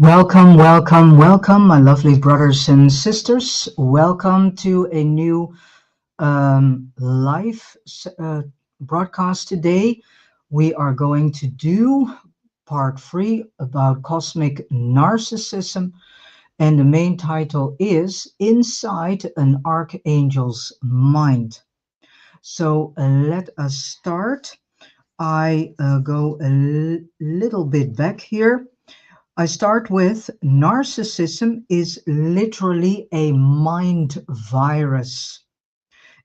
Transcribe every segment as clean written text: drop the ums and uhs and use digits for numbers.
Welcome, welcome, welcome, my lovely brothers and sisters. Welcome to a new live broadcast today. We are going to do part 3 about cosmic narcissism, and the main title is Inside an Archangel's Mind. So let us start. I go a little bit back here. I start with narcissism is literally a mind virus.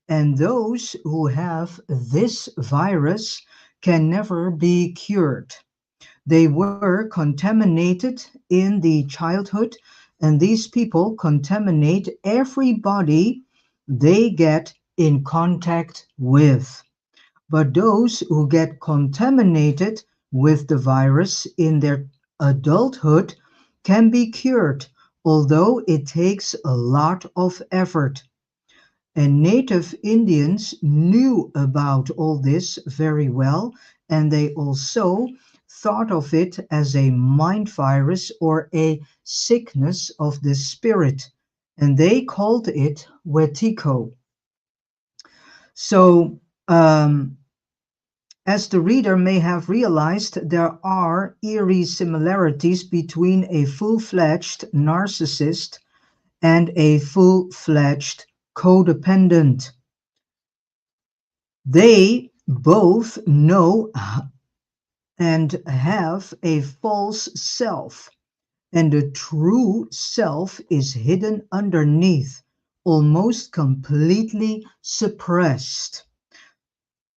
And those who have this virus can never be cured. They were contaminated in the childhood, and these people contaminate everybody they get in contact with. But those who get contaminated with the virus in their adulthood can be cured, although it takes a lot of effort. And native Indians knew about all this very well, and they also thought of it as a mind virus or a sickness of the spirit, and they called it wetiko. So, as the reader may have realized, there are eerie similarities between a full-fledged narcissist and a full-fledged codependent. They both know and have a false self, and the true self is hidden underneath, almost completely suppressed.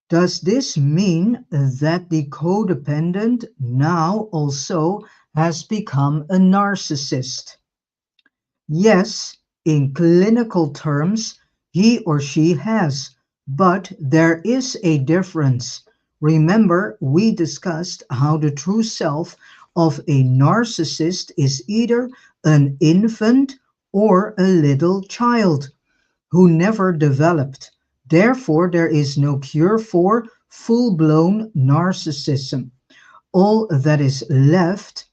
Does this mean that the codependent now also has become a narcissist? Yes, in clinical terms, he or she has, but there is a difference. Remember, we discussed how the true self of a narcissist is either an infant or a little child who never developed. Therefore, there is no cure for full-blown narcissism. All that is left,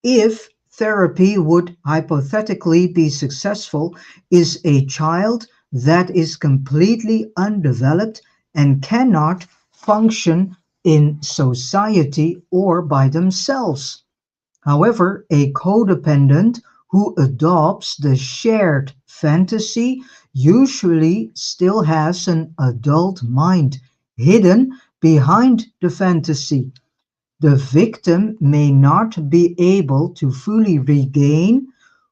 if therapy would hypothetically be successful, is a child that is completely undeveloped and cannot function in society or by themselves. However, a codependent who adopts the shared fantasy usually still has an adult mind hidden behind the fantasy. The victim may not be able to fully regain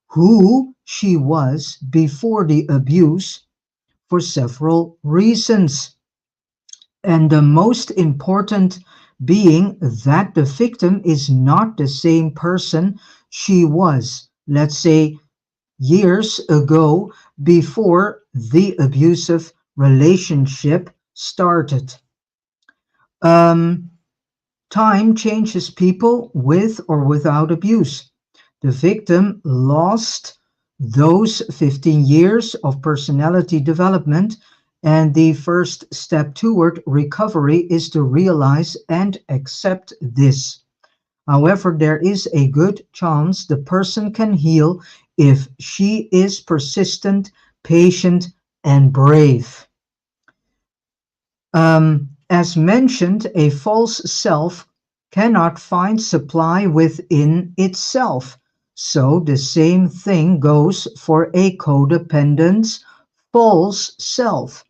who she was before the abuse for several reasons. And the most important being that the victim is not the same person she was, let's say, years ago before the abusive relationship started. Time changes people with or without abuse. The victim lost those 15 years of personality development, and the first step toward recovery is to realize and accept this. However, there is a good chance the person can heal if she is persistent, patient, and brave. As mentioned, a false self cannot find supply within itself. So the same thing goes for a codependent's false self.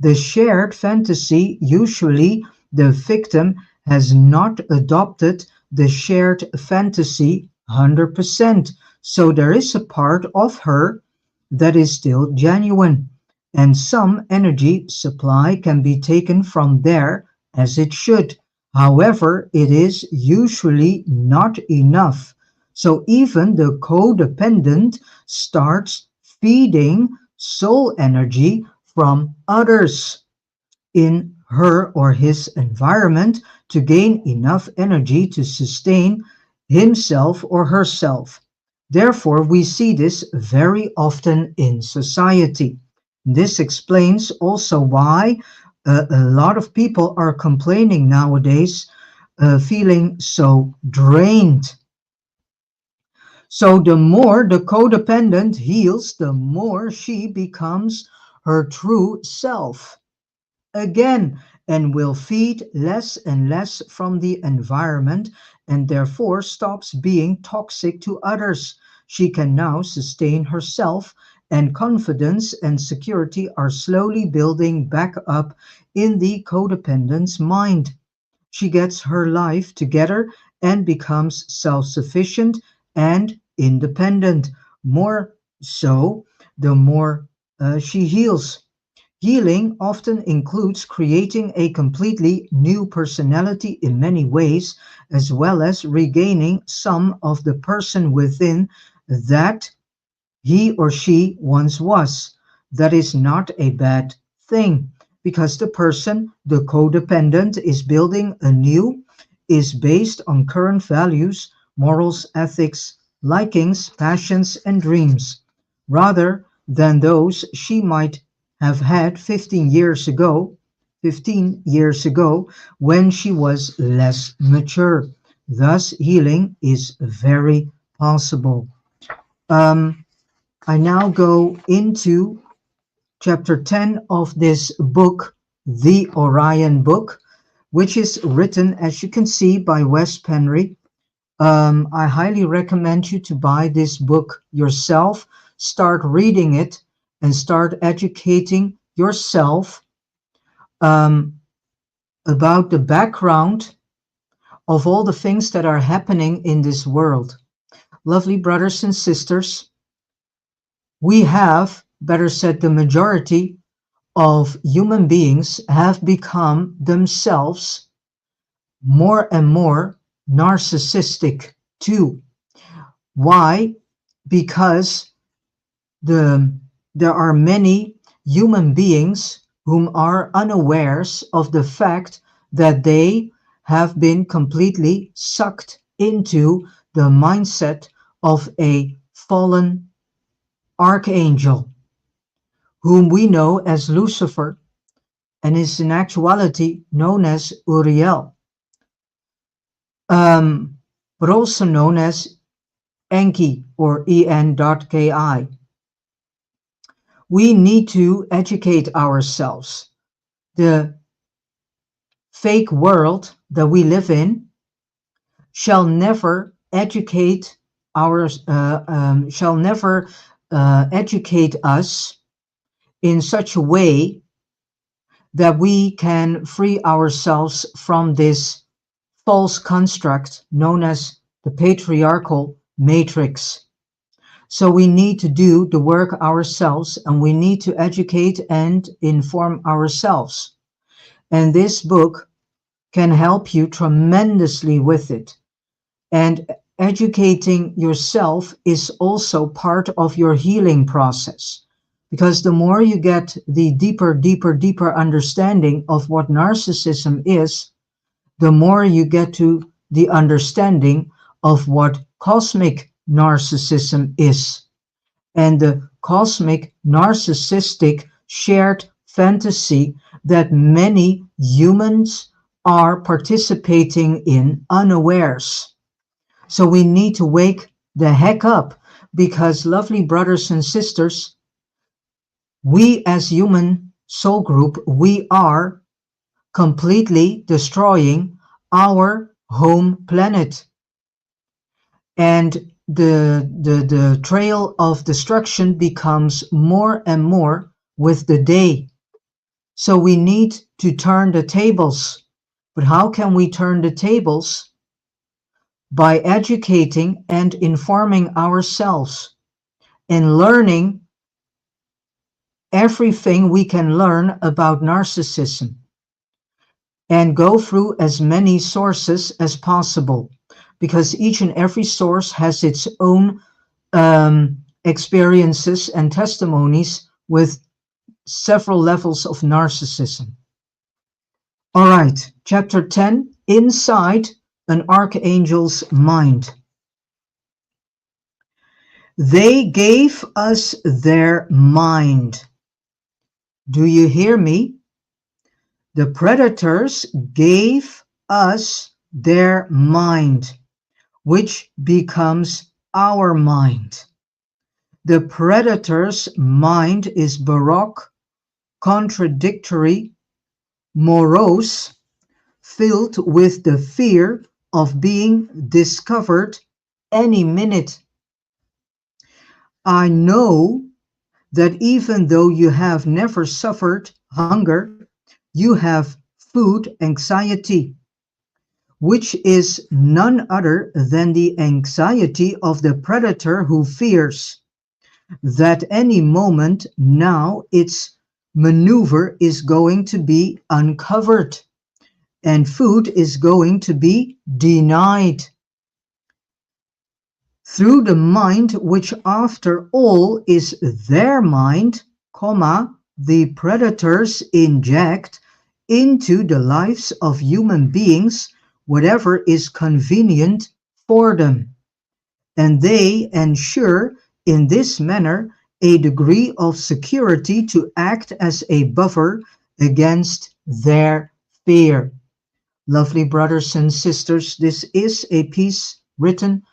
The shared fantasy, usually the victim has not adopted the shared fantasy 100%. So there is a part of her that is still genuine, and some energy supply can be taken from there as it should. However, it is usually not enough. So even the codependent starts feeding soul energy from others in her or his environment to gain enough energy to sustain himself or herself. Therefore, we see this very often in society. This explains also why a lot of people are complaining nowadays, feeling so drained. So the more the codependent heals, the more she becomes her true self again, and will feed less and less from the environment, and therefore stops being toxic to others. She can now sustain herself, and confidence and security are slowly building back up in the codependent's mind. She gets her life together and becomes self-sufficient and independent. More so, the more she heals. Healing often includes creating a completely new personality in many ways, as well as regaining some of the person within that he or she once was. That is not a bad thing, because the person, the codependent, is building anew, is based on current values, morals, ethics, likings, passions, and dreams, rather than those she might have had 15 years ago when she was less mature. Thus, healing is very possible. Um, I now go into chapter 10 of this book, The Orion Book, which is written, as you can see, by Wes Penry. I highly recommend you to buy this book yourself, start reading it, and start educating yourself um, about the background of all the things that are happening in this world. Lovely brothers and sisters, we have, better said, the majority of human beings have become themselves more and more narcissistic too. Why? Because the there are many human beings whom are unawares of the fact that they have been completely sucked into the mindset of a fallen archangel, whom we know as Lucifer and is in actuality known as Uriel, but also known as En.Ki or En.Ki. We need to educate ourselves. The fake world that we live in shall never educate educate us in such a way that we can free ourselves from this false construct known as the patriarchal matrix. So we need to do the work ourselves, and we need to educate and inform ourselves. And this book can help you tremendously with it. And educating yourself is also part of your healing process. Because the more you get the deeper understanding of what narcissism is, the more you get to the understanding of what cosmic narcissism is. And the cosmic narcissistic shared fantasy that many humans are participating in unawares. So we need to wake the heck up, because lovely brothers and sisters, we as human soul group, we are completely destroying our home planet. And the trail of destruction becomes more and more with the day. So we need to turn the tables. But how can we turn the tables? By educating and informing ourselves and learning everything we can learn about narcissism, and go through as many sources as possible, because each and every source has its own experiences and testimonies with several levels of narcissism. All right, chapter 10, Inside an Archangel's Mind. They gave us their mind. Do you hear me? The predators gave us their mind, which becomes our mind. The predator's mind is baroque, contradictory, morose, filled with the fear of being discovered any minute. I know that even though you have never suffered hunger, you have food anxiety, which is none other than the anxiety of the predator who fears that any moment now its maneuver is going to be uncovered and food is going to be denied. Through the mind, which after all is their mind, the predators inject into the lives of human beings whatever is convenient for them, and they ensure in this manner a degree of security to act as a buffer against their fear. Lovely brothers and sisters, this is a piece written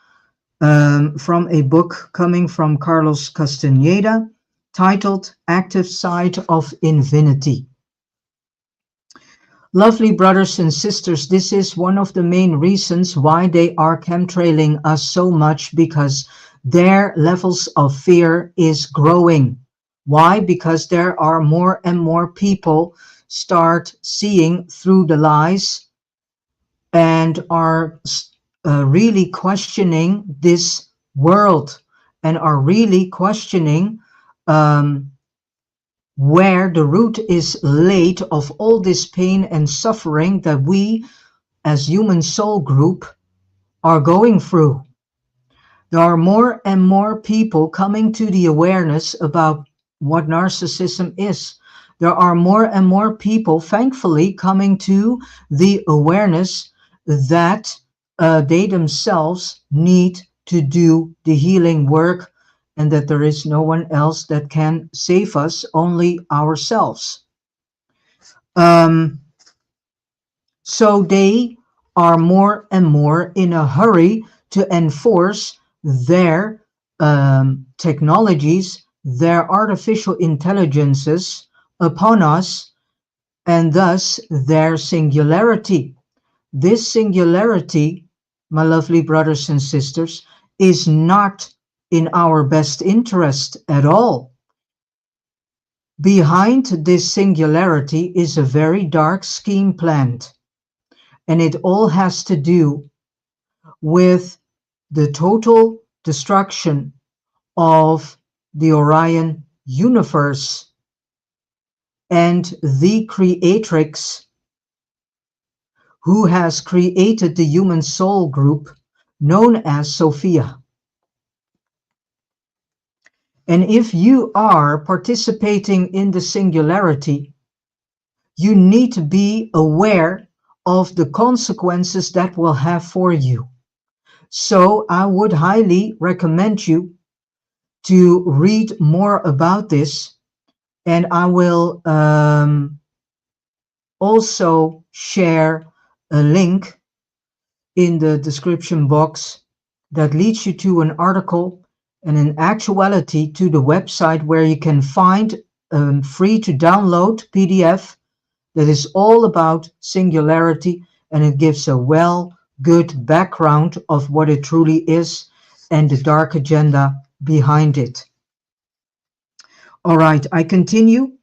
from a book coming from Carlos Castaneda titled Active Side of Infinity. Lovely brothers and sisters, this is one of the main reasons why they are chemtrailing us so much, because their levels of fear is growing. Why? Because there are more and more people start seeing through the lies and are really questioning this world and are really questioning where the root is laid of all this pain and suffering that we as human soul group are going through. There are more and more people coming to the awareness about what narcissism is. There are more and more people, thankfully, coming to the awareness that they themselves need to do the healing work, and that there is no one else that can save us, only ourselves. So they are more and more in a hurry to enforce their technologies, their artificial intelligences upon us, and thus their singularity. This singularity, my lovely brothers and sisters, is not in our best interest at all. Behind this singularity is a very dark scheme planned, and it all has to do with the total destruction of the Orion universe and the creatrix who has created the human soul group known as Sophia. And if you are participating in the singularity, you need to be aware of the consequences that will have for you. So I would highly recommend you to read more about this, and I will also share a link in the description box that leads you to an article and in actuality to the website where you can find a free to download PDF that is all about singularity, and it gives a good background of what it truly is and the dark agenda behind it. All right, I continue.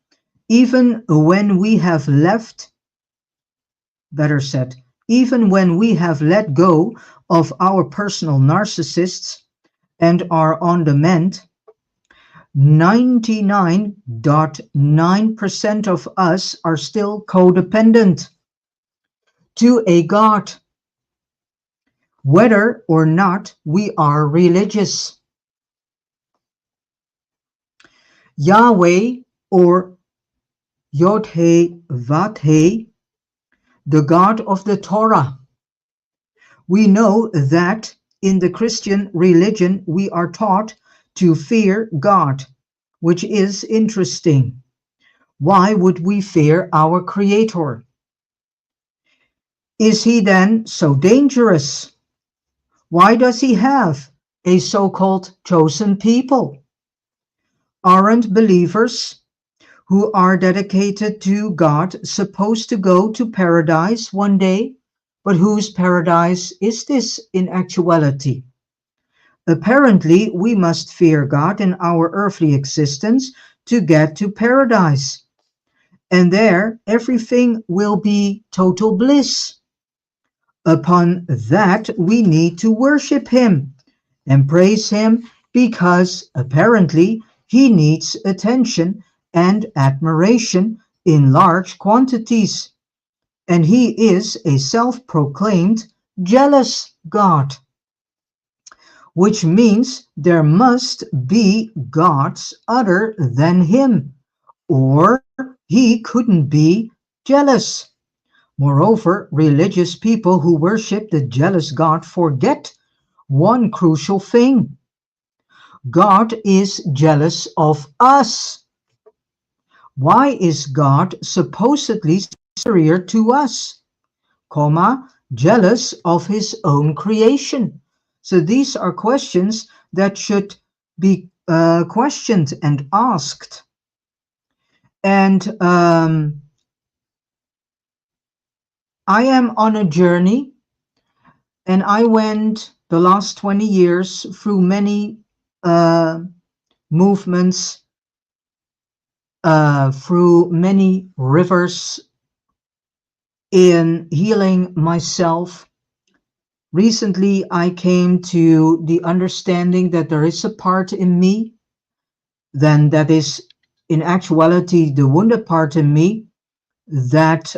Even when we have left, better said, even when we have let go of our personal narcissists and are on the mend, 99.9% of us are still codependent to a God, whether or not we are religious. Yahweh or Yod-He-Vav-He, the God of the Torah. We know that in the Christian religion we are taught to fear God, which is interesting. Why would we fear our Creator? Is he then so dangerous? Why does he have a so-called chosen people? Aren't believers who are dedicated to God supposed to go to paradise one day? But whose paradise is this in actuality? Apparently, we must fear God in our earthly existence to get to paradise. And there, everything will be total bliss. Upon that, we need to worship Him and praise Him because apparently He needs attention and admiration in large quantities. And He is a self-proclaimed jealous God, which means there must be gods other than Him, or He couldn't be jealous. Moreover, religious people who worship the jealous God forget one crucial thing. God is jealous of us. Why is God supposedly superior to us, jealous of His own creation? So these are questions that should be questioned and asked. And I am on a journey, and I went the last 20 years through many movements, through many rivers in healing myself. Recently, I came to the understanding that there is a part in me, then that is in actuality the wounded part in me that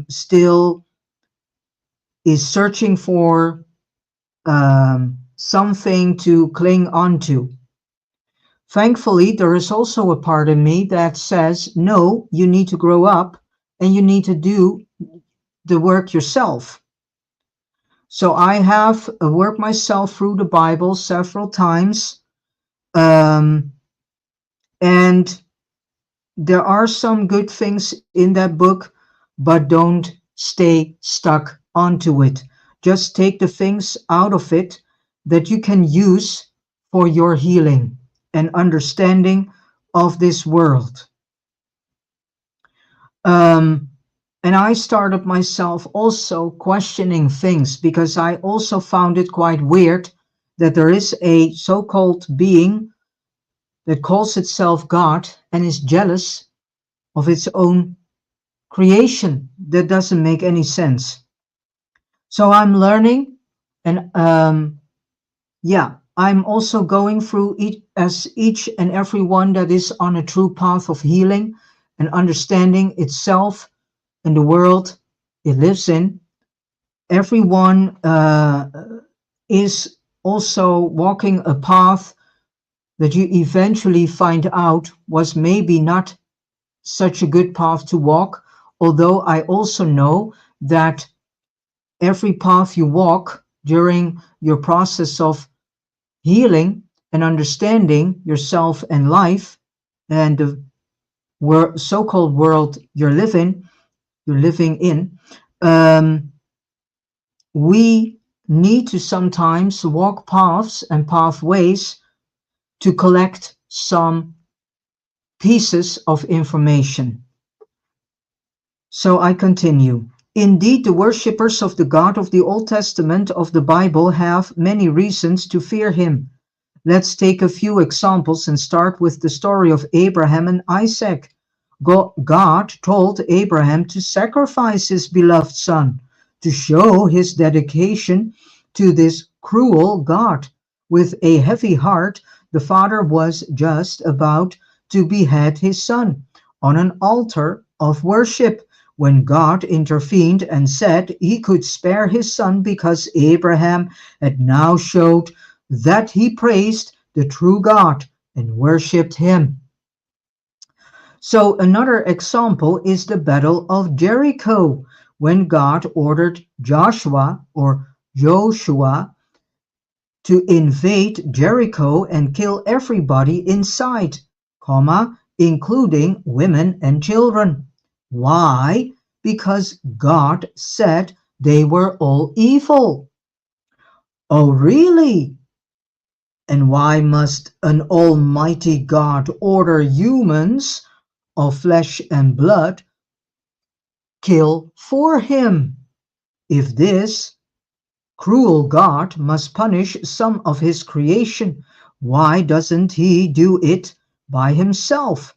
still is searching for something to cling onto. Thankfully, there is also a part in me that says, no, you need to grow up and you need to do the work yourself. So I have worked myself through the Bible several times, and there are some good things in that book, but don't stay stuck onto it. Just take the things out of it that you can use for your healing and understanding of this world. And I started myself also questioning things because I also found it quite weird that there is a so-called being that calls itself God and is jealous of its own creation. That doesn't make any sense. So I'm learning, and I'm also going through each and every one that is on a true path of healing and understanding itself and the world it lives in. Everyone is also walking a path that you eventually find out was maybe not such a good path to walk, although I also know that every path you walk during your process of healing and understanding yourself and life and the so-called world you're living in, we need to sometimes walk paths and pathways to collect some pieces of information. So I continue. Indeed, the worshippers of the God of the Old Testament of the Bible have many reasons to fear Him. Let's take a few examples and start with the story of Abraham and Isaac. God told Abraham to sacrifice his beloved son to show his dedication to this cruel God. With a heavy heart, the father was just about to behead his son on an altar of worship when God intervened and said he could spare his son because Abraham had now showed that he praised the true God and worshipped him. So another example is the Battle of Jericho, when God ordered Joshua to invade Jericho and kill everybody inside, including women and children. Why? Because God said they were all evil. Oh, really? And why must an almighty God order humans of flesh and blood kill for him? If this cruel God must punish some of his creation, why doesn't he do it by himself?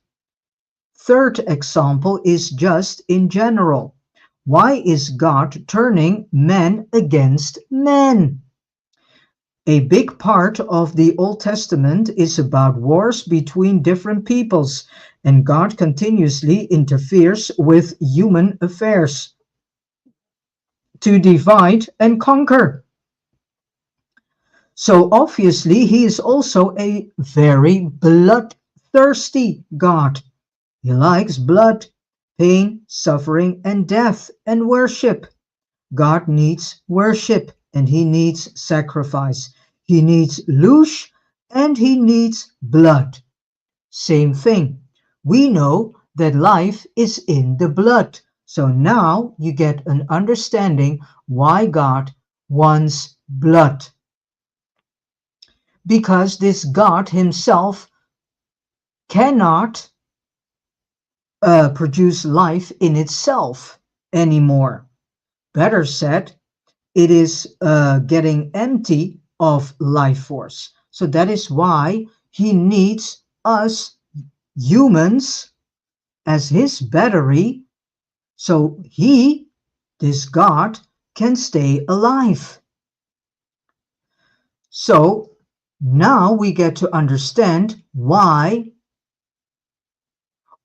Third example is just in general. Why is God turning men against men? A big part of the Old Testament is about wars between different peoples, and God continuously interferes with human affairs to divide and conquer. So obviously, he is also a very bloodthirsty God. He likes blood, pain, suffering, and death, and worship. God needs worship, and he needs sacrifice. He needs louche, and he needs blood. Same thing. We know that life is in the blood. So now you get an understanding why God wants blood. Because this God himself cannot produce life in itself anymore. Better said, it is getting empty of life force. So that is why he needs us humans as his battery, so he, this God, can stay alive. So now we get to understand why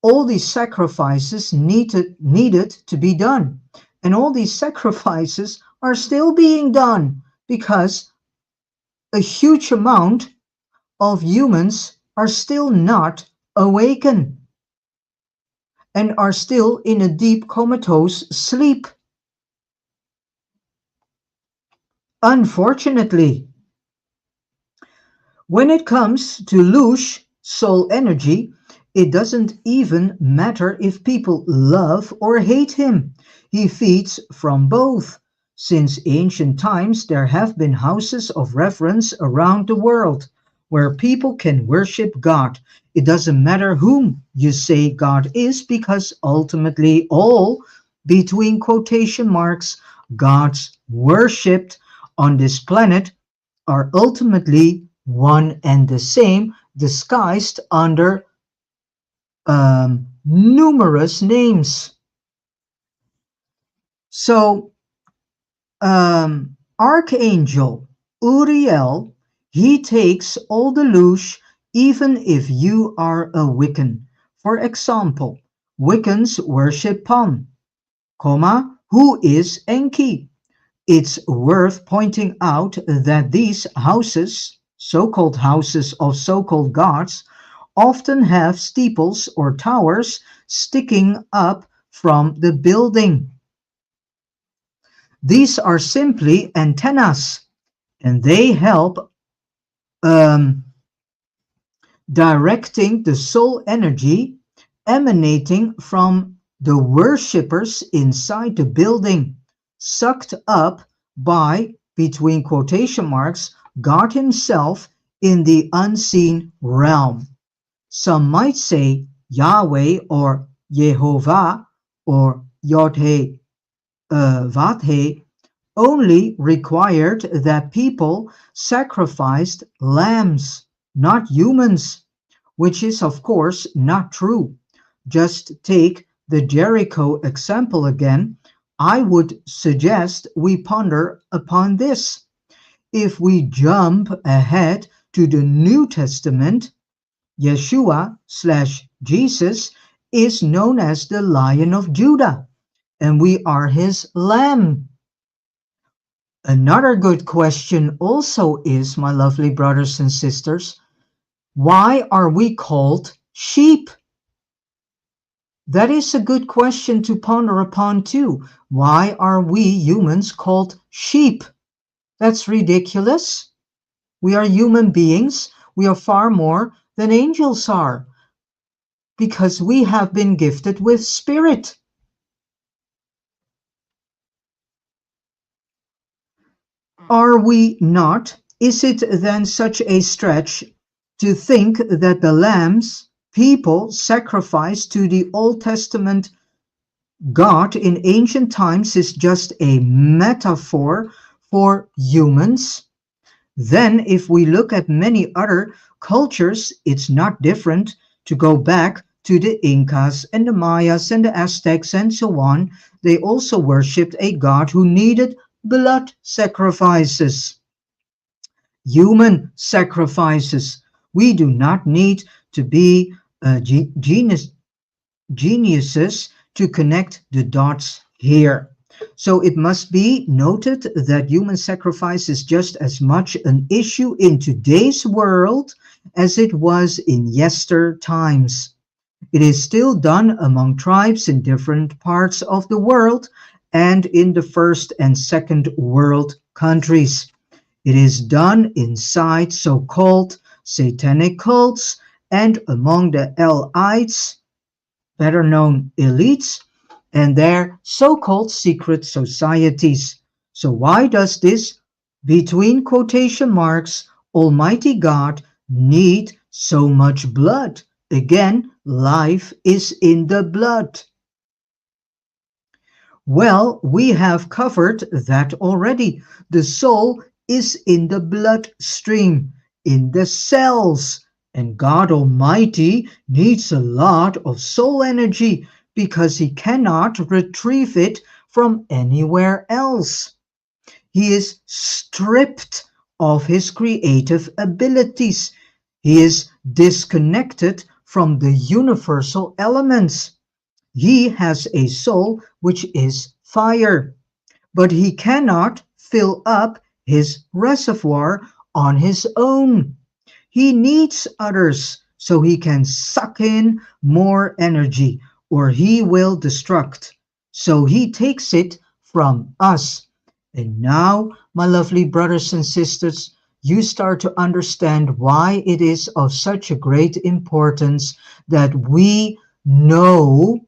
all these sacrifices needed to be done. And all these sacrifices are still being done because a huge amount of humans are still not awakened and are still in a deep comatose sleep. Unfortunately, when it comes to louche soul energy, it doesn't even matter if people love or hate him. He feeds from both. Since ancient times, there have been houses of reverence around the world where people can worship God. It doesn't matter whom you say God is, because ultimately all, between quotation marks, gods worshipped on this planet are ultimately one and the same, disguised under numerous names. So, Archangel Uriel, he takes all the louche, even if you are a Wiccan. For example, Wiccans worship Pan, who is En.Ki. It's worth pointing out that these houses, so-called houses of so-called gods, often have steeples or towers sticking up from the building. These are simply antennas, and they help um, directing the soul energy emanating from the worshippers inside the building, sucked up by, between quotation marks, God himself in the unseen realm. Some might say Yahweh or Yehovah or Yod-He, Vav-He only required that people sacrificed lambs, not humans, which is of course not true. Just take the Jericho example again. I would suggest we ponder upon this. If we jump ahead to the New Testament, Yeshua/Jesus is known as the Lion of Judah, and we are his lamb. Another good question also is, my lovely brothers and sisters, why are we called sheep? That is a good question to ponder upon too. Why are we humans called sheep? That's ridiculous. We are human beings. We are far more than angels are, because we have been gifted with spirit. Are we not Is it then such a stretch to think that the lambs people sacrificed to the Old Testament God in ancient times is just a metaphor for humans? Then, if we look at many other cultures, it's not different to go back to the Incas and the Mayas and the Aztecs and so on. They also worshipped a god who needed blood sacrifices, human sacrifices. We do not need to be geniuses to connect the dots here. So it must be noted that human sacrifice is just as much an issue in today's world as it was in yester times. It is still done among tribes in different parts of the world and in the first and second world countries. It is done inside so-called satanic cults and among the elites, better known elites, and their so-called secret societies. So why does this, between quotation marks, Almighty God need so much blood? Again, life is in the blood. Well, we have covered that already. The soul is in the bloodstream, in the cells, and God Almighty needs a lot of soul energy because he cannot retrieve it from anywhere else. He is stripped of his creative abilities. He is disconnected from the universal elements. He has a soul which is fire, but he cannot fill up his reservoir on his own. He needs others so he can suck in more energy, or he will destruct. So he takes it from us. And now, my lovely brothers and sisters, you start to understand why it is of such a great importance that we know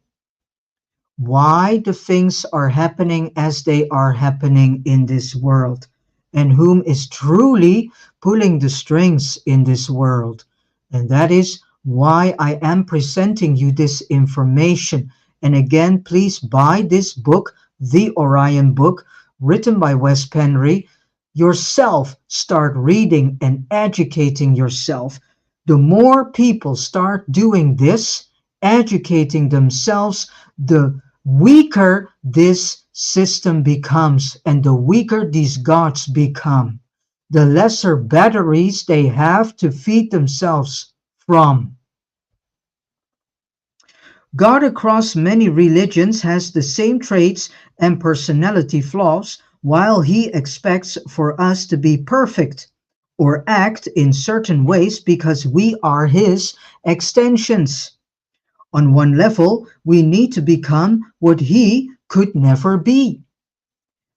why the things are happening as they are happening in this world, and whom is truly pulling the strings in this world. And that is why I am presenting you this information. And again, please buy this book, The Orion Book, written by Wes Penry. Yourself start reading and educating yourself. The more people start doing this, educating themselves, the weaker this system becomes, and the weaker these gods become, the lesser batteries they have to feed themselves from. God across many religions has the same traits and personality flaws, while he expects for us to be perfect or act in certain ways because we are his extensions. On one level, we need to become what he could never be,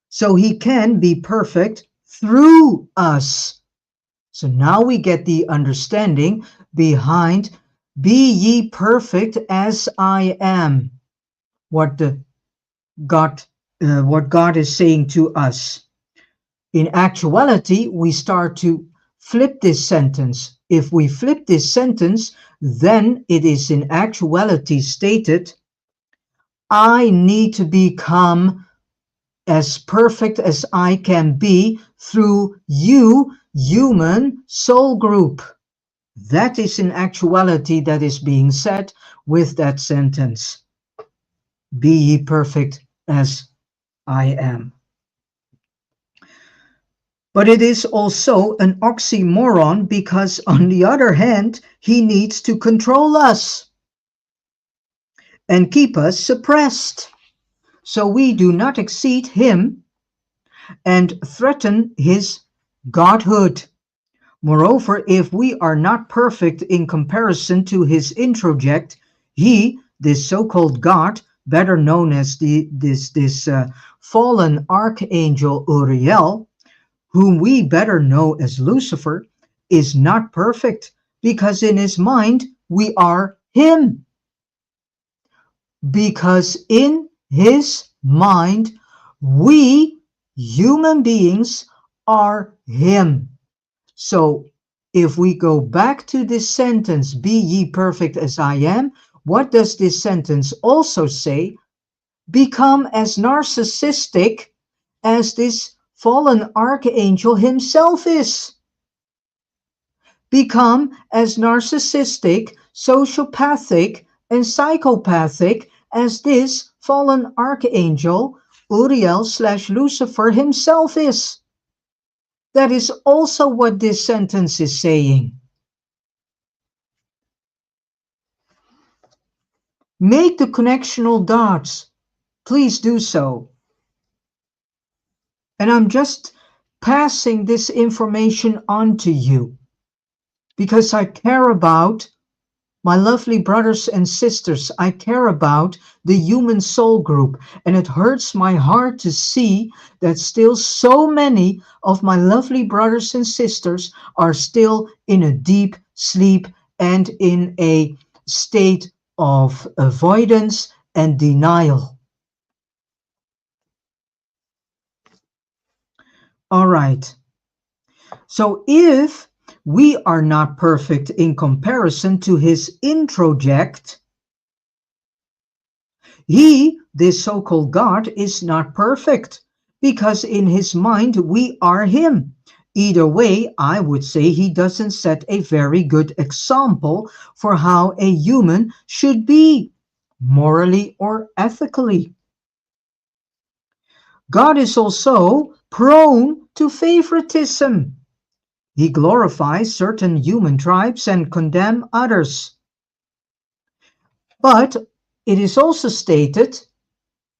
so he can be perfect through us. So now we get the understanding behind "Be ye perfect as I am," what God is saying to us. In actuality, we start to flip this sentence. If we flip this sentence, then it is in actuality stated, I need to become as perfect as I can be through you, human soul group. That is in actuality that is being said with that sentence. Be ye perfect as I am. But it is also an oxymoron because, on the other hand, he needs to control us and keep us suppressed, so we do not exceed him and threaten his godhood. Moreover, if we are not perfect in comparison to his introject, he, this so-called God, better known as this fallen Archangel Uriel, whom we better know as Lucifer, is not perfect, because in his mind we are him. Because in his mind we human beings are him. So if we go back to this sentence, be ye perfect as I am, what does this sentence also say? Become as narcissistic as this fallen archangel himself is. Become as narcissistic, sociopathic, and psychopathic as this fallen archangel, Uriel / Lucifer himself is. That is also what this sentence is saying. Make the connectional dots. Please do so. And I'm just passing this information on to you because I care about my lovely brothers and sisters. I care about the human soul group, and it hurts my heart to see that still so many of my lovely brothers and sisters are still in a deep sleep and in a state of avoidance and denial. All right. So if we are not perfect in comparison to his introject, he, this so-called God, is not perfect because in his mind we are him. Either way, I would say he doesn't set a very good example for how a human should be, morally or ethically. God is also prone to favoritism. He glorifies certain human tribes and condemns others. But it is also stated,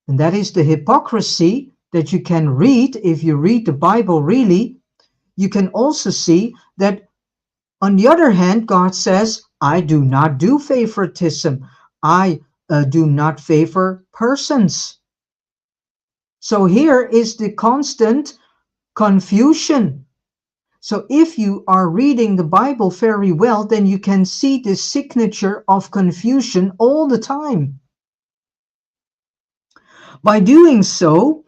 and that is the hypocrisy that you can read if you read the Bible really, you can also see that on the other hand, God says, I do not do favoritism. I do not favor persons. So here is the constant confusion. So if you are reading the Bible very well, then you can see the signature of confusion all the time. By doing so,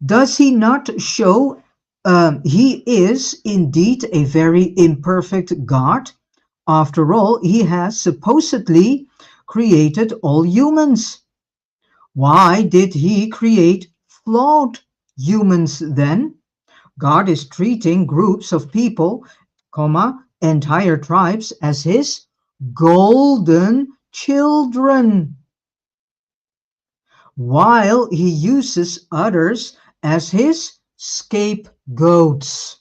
does he not show he is indeed a very imperfect God? After all, he has supposedly created all humans. Why did he create flawed humans then? God is treating groups of people, entire tribes as his golden children, while he uses others as his scapegoats.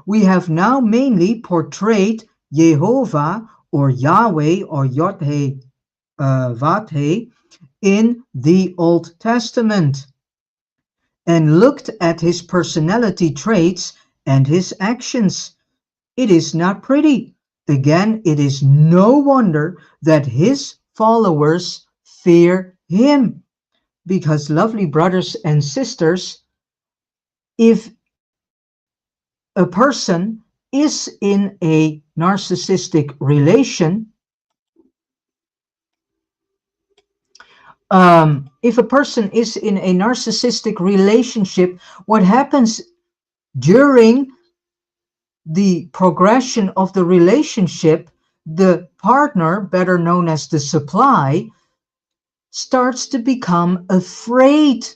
We have now mainly portrayed Jehovah or Yahweh or Yod-Heh, Vad-Heh in the Old Testament and looked at his personality traits and his actions. It is not pretty. Again, it is no wonder that his followers fear him. Because, lovely brothers and sisters, if a person is in a narcissistic relation, if a person is in a narcissistic relationship, what happens during the progression of the relationship, the partner, better known as the supply, starts to become afraid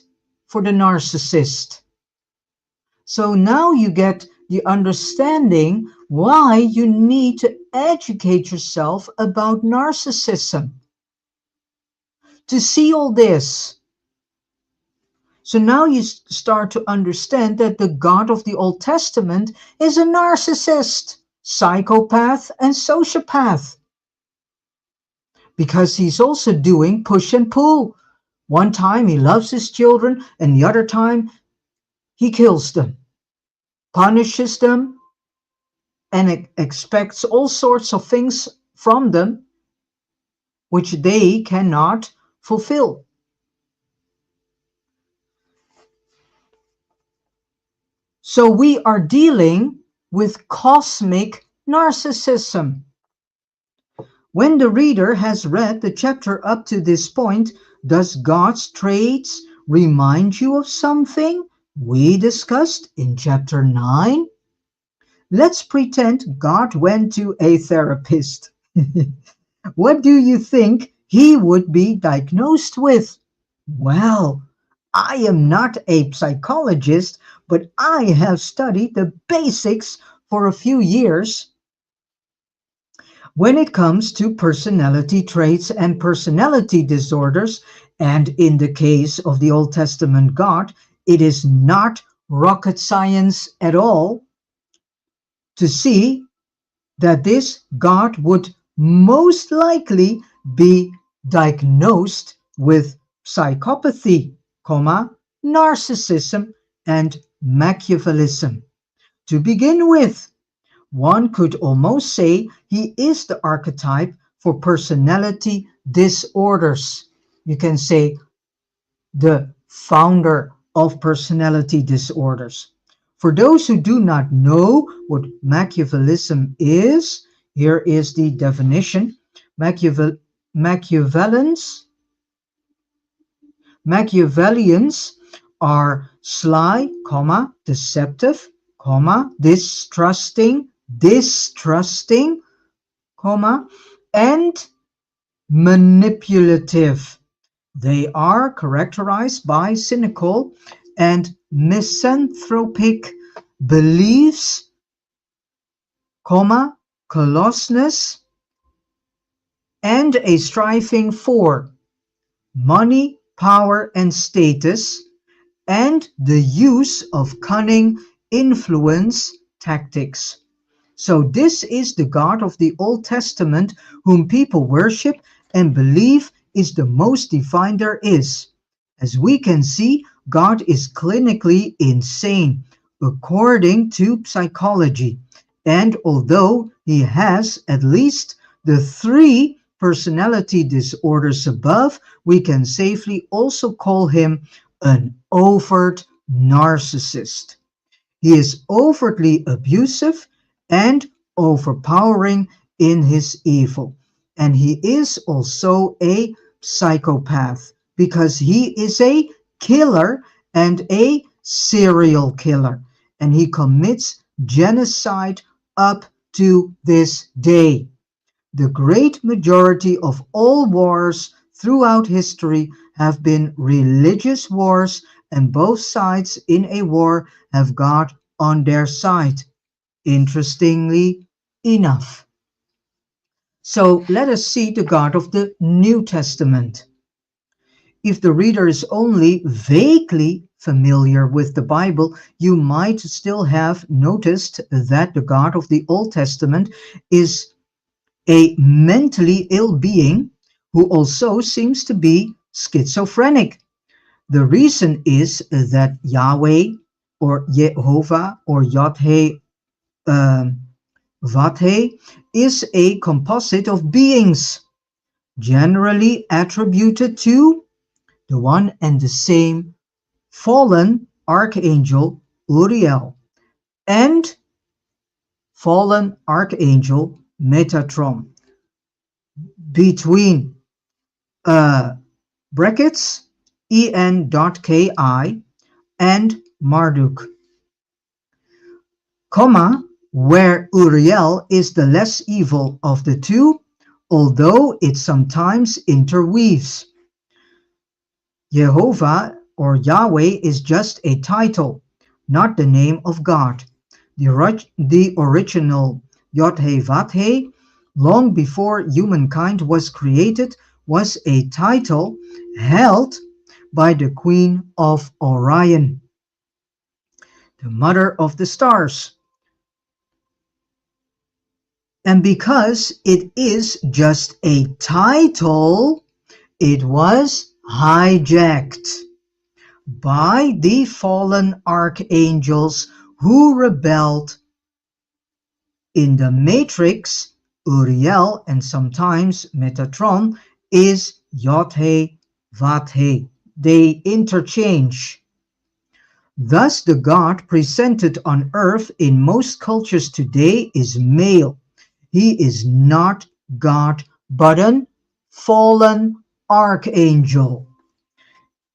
for the narcissist. So now you get the understanding why you need to educate yourself about narcissism. To see all this. So now you start to understand that the God of the Old Testament is a narcissist, psychopath, and sociopath. Because he's also doing push and pull. One time he loves his children, and the other time he kills them, punishes them, and expects all sorts of things from them which they cannot fulfill. So we are dealing with cosmic narcissism. When the reader has read the chapter up to this point, does God's traits remind you of something we discussed in chapter 9? Let's pretend God went to a therapist. What do you think he would be diagnosed with? Well, I am not a psychologist, but I have studied the basics for a few years. When it comes to personality traits and personality disorders, and in the case of the Old Testament God, it is not rocket science at all to see that this God would most likely be diagnosed with psychopathy, narcissism, and Machiavellism. To begin with, one could almost say he is the archetype for personality disorders. You can say the founder of personality disorders. For those who do not know what Machiavellism is, here is the definition. Machiavellans Machiavellians are sly, deceptive, distrusting, and manipulative. They are characterized by cynical and misanthropic beliefs, callousness, and a striving for money, power, and status, and the use of cunning influence tactics. So this is the God of the Old Testament whom people worship and believe is the most divine there is. As we can see, God is clinically insane according to psychology. And although he has at least the three personality disorders above, we can safely also call him an overt narcissist. He is overtly abusive and overpowering in his evil. And he is also a psychopath because he is a killer and a serial killer. And he commits genocide up to this day. The great majority of all wars throughout history have been religious wars, and both sides in a war have God on their side, interestingly enough. So let us see the God of the New Testament. If the reader is only vaguely familiar with the Bible, you might still have noticed that the God of the Old Testament is a mentally ill being who also seems to be schizophrenic. The reason is that Yahweh or Jehovah or Yahweh Vathe is a composite of beings generally attributed to the one and the same fallen archangel Uriel and fallen archangel Metatron. Between brackets En.Ki and Marduk, where Uriel is the less evil of the two, although it sometimes interweaves. Jehovah or Yahweh is just a title, not the name of God. The original Yod-Heh-Vav-Heh, long before humankind was created, was a title held by the Queen of Orion, the mother of the stars. And because it is just a title, it was hijacked by the fallen archangels who rebelled. In the matrix, Uriel and sometimes Metatron is Yod-Heh-Vav-Heh. They interchange. Thus, the God presented on earth in most cultures today is male. He is not God, but an fallen archangel.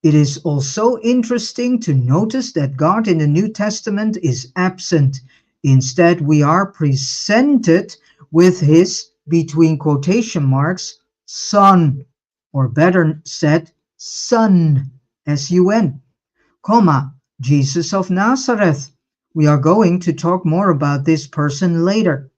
It is also interesting to notice that God in the New Testament is absent Instead, we are presented with his, between quotation marks, son, or better said, son, S-U-N, comma, Jesus of Nazareth. We are going to talk more about this person later.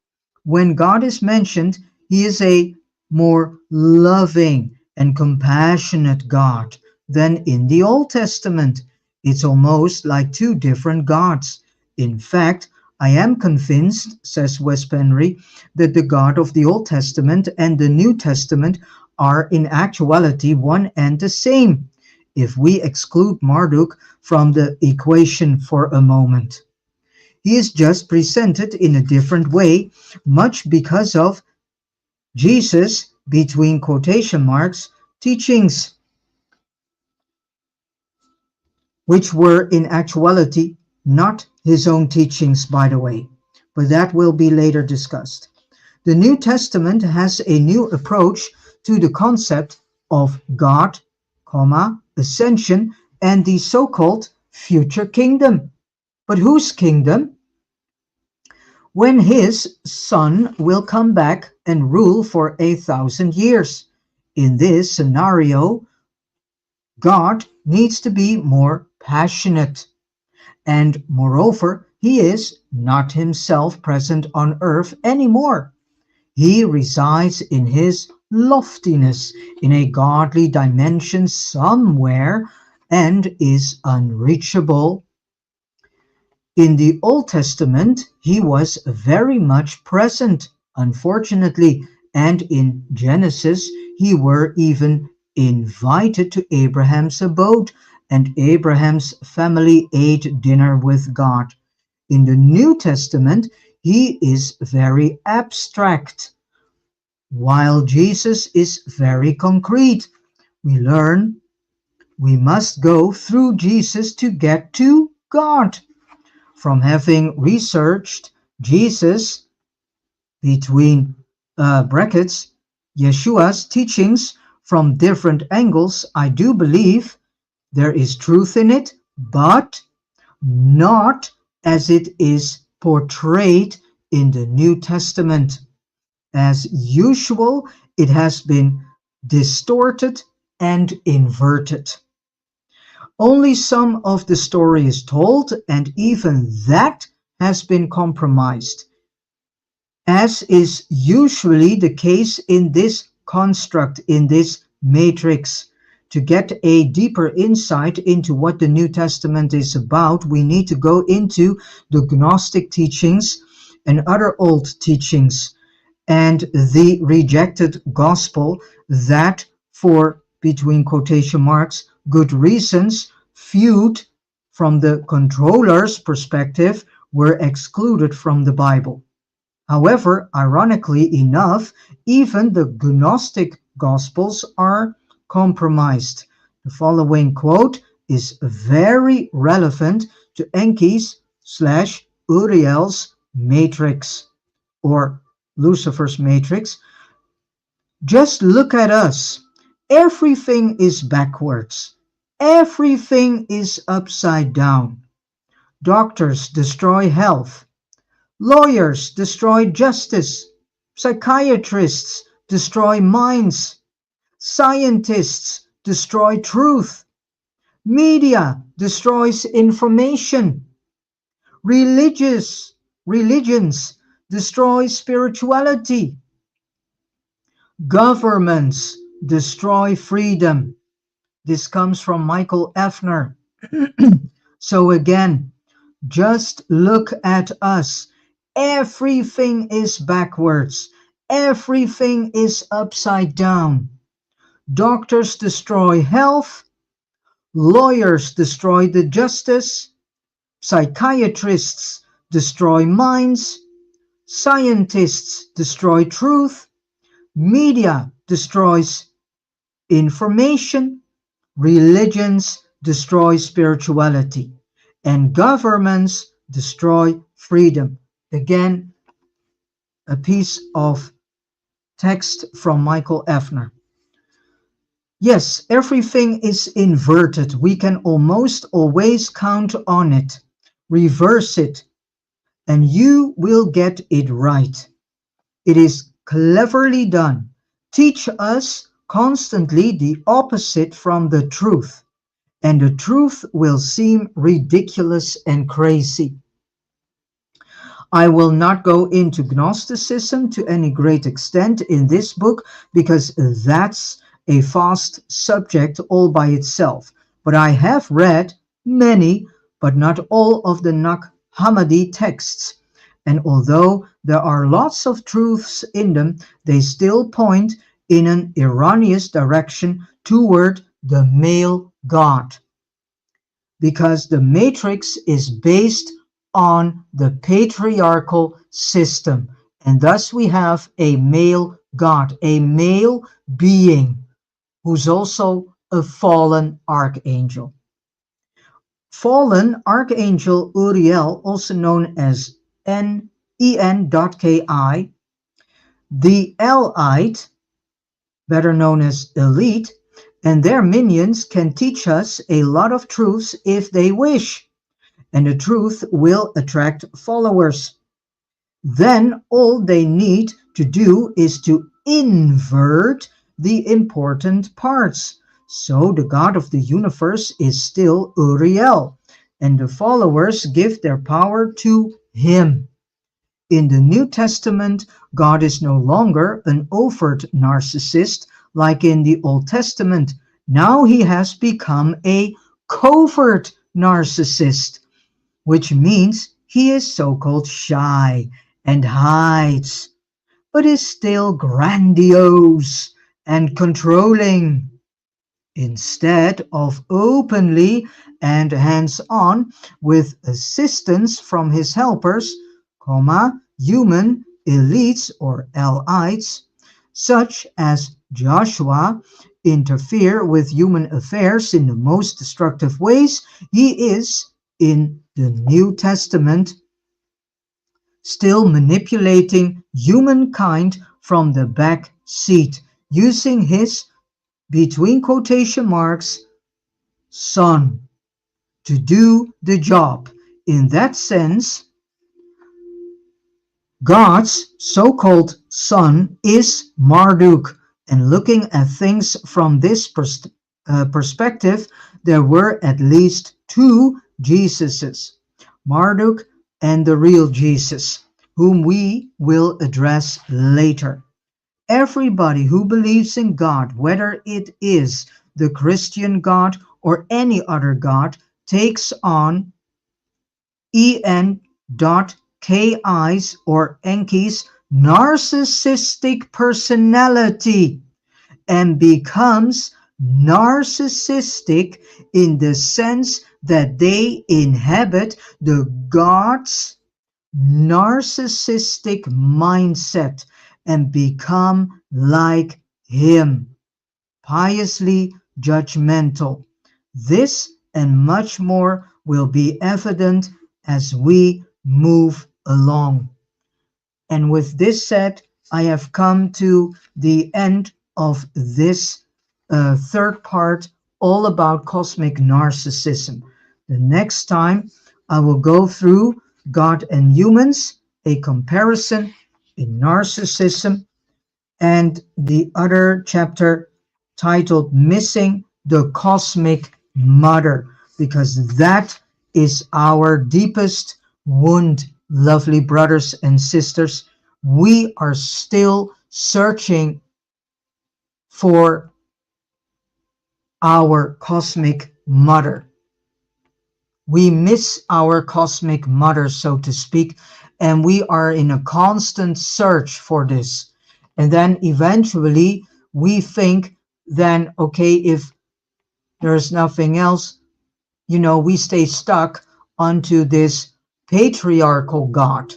When God is mentioned, he is a more loving and compassionate God than in the Old Testament. It's almost like two different gods. In fact, I am convinced, says Wes Penry, that the God of the Old Testament and the New Testament are in actuality one and the same, if we exclude Marduk from the equation for a moment. He is just presented in a different way, much because of Jesus, between quotation marks, teachings, which were in actuality not his own teachings, by the way, but that will be later discussed. The New Testament has a new approach to the concept of God, ascension, and the so-called future kingdom. But whose kingdom? When his son will come back and rule for 1,000 years. In this scenario, God needs to be more passionate. And moreover, he is not himself present on earth anymore. He resides in his loftiness, in a godly dimension somewhere, and is unreachable. In the Old Testament, he was very much present, unfortunately, and in Genesis, he were even invited to Abraham's abode, and Abraham's family ate dinner with God. In the New Testament, he is very abstract, while Jesus is very concrete. We learn we must go through Jesus to get to God. From having researched Jesus, between brackets, Yeshua's teachings from different angles, I do believe there is truth in it, but not as it is portrayed in the New Testament. As usual, it has been distorted and inverted. Only some of the story is told, and even that has been compromised, as is usually the case in this construct, in this matrix. To get a deeper insight into what the New Testament is about, we need to go into the Gnostic teachings and other old teachings, and the rejected gospel that, for, between quotation marks, good reasons, viewed from the controller's perspective, were excluded from the Bible. However, ironically enough, even the Gnostic Gospels are compromised. The following quote is very relevant to En.Ki's / Uriel's matrix, or Lucifer's matrix. Just look at us. Everything is backwards. Everything is upside down. Doctors destroy health. Lawyers destroy justice. Psychiatrists destroy minds. Scientists destroy truth. Media destroys information. Religions destroy spirituality. Governments destroy freedom. This comes from Michael Effner. So again, just look at us. Everything is backwards. Everything is upside down. Doctors destroy health. Lawyers destroy the justice. Psychiatrists destroy minds. Scientists destroy truth. Media destroys information. Religions destroy spirituality. And governments destroy freedom. Again, a piece of text from Michael Effner. Yes, everything is inverted. We can almost always count on it. Reverse it. and you will get it right. It is cleverly done. Teach us constantly the opposite from the truth, and the truth will seem ridiculous and crazy. I will not go into Gnosticism to any great extent in this book because that's a vast subject all by itself. But I have read many, but not all of the Nag Hammadi texts. And although there are lots of truths in them, they still point in an erroneous direction toward the male god, because the matrix is based on the patriarchal system. And thus we have a male god, a male being who's also a fallen archangel. Fallen Archangel Uriel, also known as En.Ki, the Elite, better known as elite, and their minions can teach us a lot of truths if they wish, and the truth will attract followers. Then all they need to do is to invert the important parts. So the God of the universe is still Uriel, and the followers give their power to him. In the New Testament, God is no longer an overt narcissist like in the Old Testament. Now he has become a covert narcissist, which means he is so-called shy and hides, but is still grandiose and controlling. Instead of openly and hands-on with assistance from his helpers, human elites or elites, such as Joshua, interfere with human affairs in the most destructive ways, he is, in the New Testament, still manipulating humankind from the back seat, using his, between quotation marks, son, to do the job. In that sense, God's so-called son is Marduk, and looking at things from this perspective, there were at least two Jesuses, Marduk and the real Jesus, whom we will address later. Everybody who believes in God, whether it is the Christian God or any other God, takes on En.Ki's or En.Ki's narcissistic personality and becomes narcissistic in the sense that they inhabit the God's narcissistic mindset and become like him, piously judgmental. This and much more will be evident as we move along. And with this said, I have come to the end of this third part, all about cosmic narcissism. The next time I will go through God and humans, a comparison in narcissism, and the other chapter titled Missing the Cosmic Mother, because that is our deepest wound, lovely brothers and sisters. We are still searching for our cosmic mother. We miss our cosmic mother, so to speak, and we are in a constant search for this. And then eventually we think then, okay, if there's nothing else, we stay stuck onto this patriarchal God.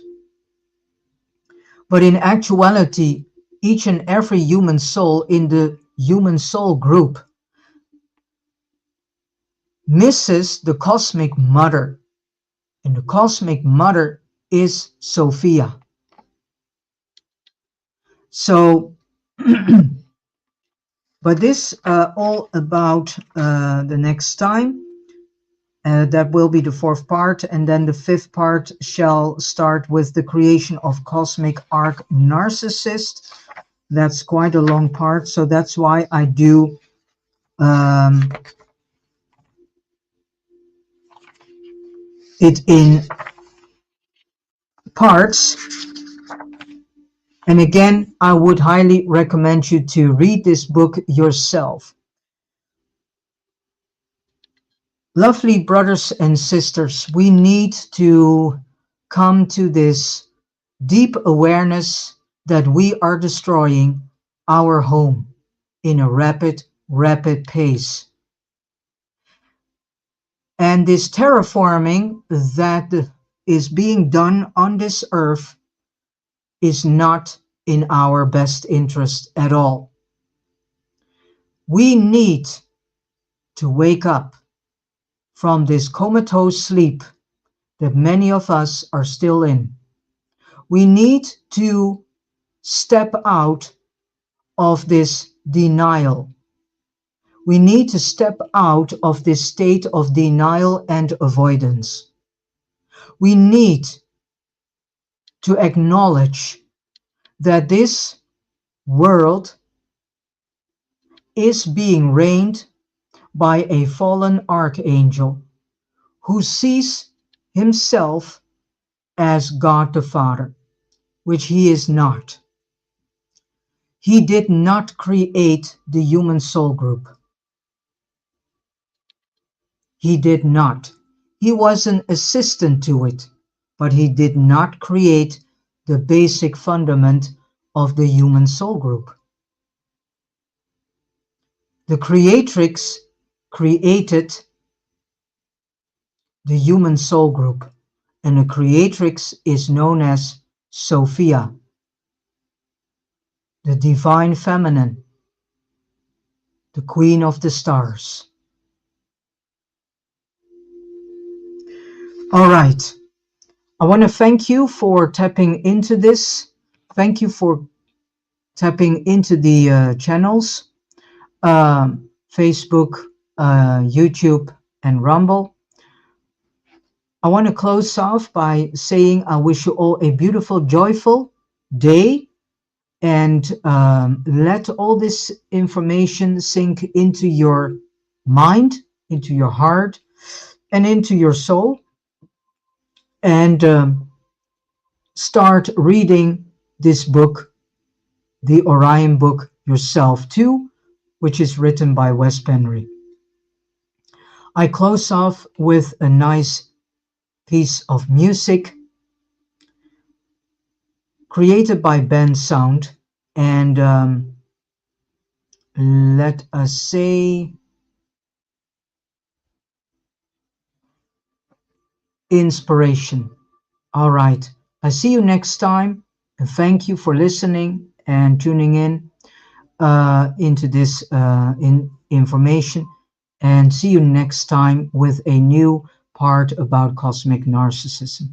But in actuality, each and every human soul in the human soul group misses the cosmic mother. And the cosmic mother is Sophia. So, but this all about the next time. That will be the fourth part, and then the fifth part shall start with the creation of cosmic arc narcissist. That's quite a long part, so that's why I do it in parts. And again, I would highly recommend you to read this book yourself. Lovely brothers and sisters, we need to come to this deep awareness that we are destroying our home in a rapid pace. And this terraforming that is being done on this earth is not in our best interest at all. We need to wake up from this comatose sleep that many of us are still in. We need to step out of this denial. We need to step out of this state of denial and avoidance. We need to acknowledge that this world is being reigned by a fallen archangel who sees himself as God the Father, which he is not. He did not create the human soul group. He did not. He was an assistant to it, but he did not create the basic fundament of the human soul group. The creatrix created the human soul group, and the creatrix is known as Sophia, the divine feminine, the queen of the stars. All right. I want to thank you for tapping into this. Thank you for tapping into the channels, Facebook, YouTube, and Rumble. I want to close off by saying I wish you all a beautiful, joyful day, and let all this information sink into your mind, into your heart, and into your soul. And start reading this book, the Orion book, yourself too, which is written by Wes Penry. I close off with a nice piece of music created by Ben Sound, and let us say inspiration. All right. I see you next time, and thank you for listening and tuning in into this information, and see you next time with a new part about cosmic narcissism.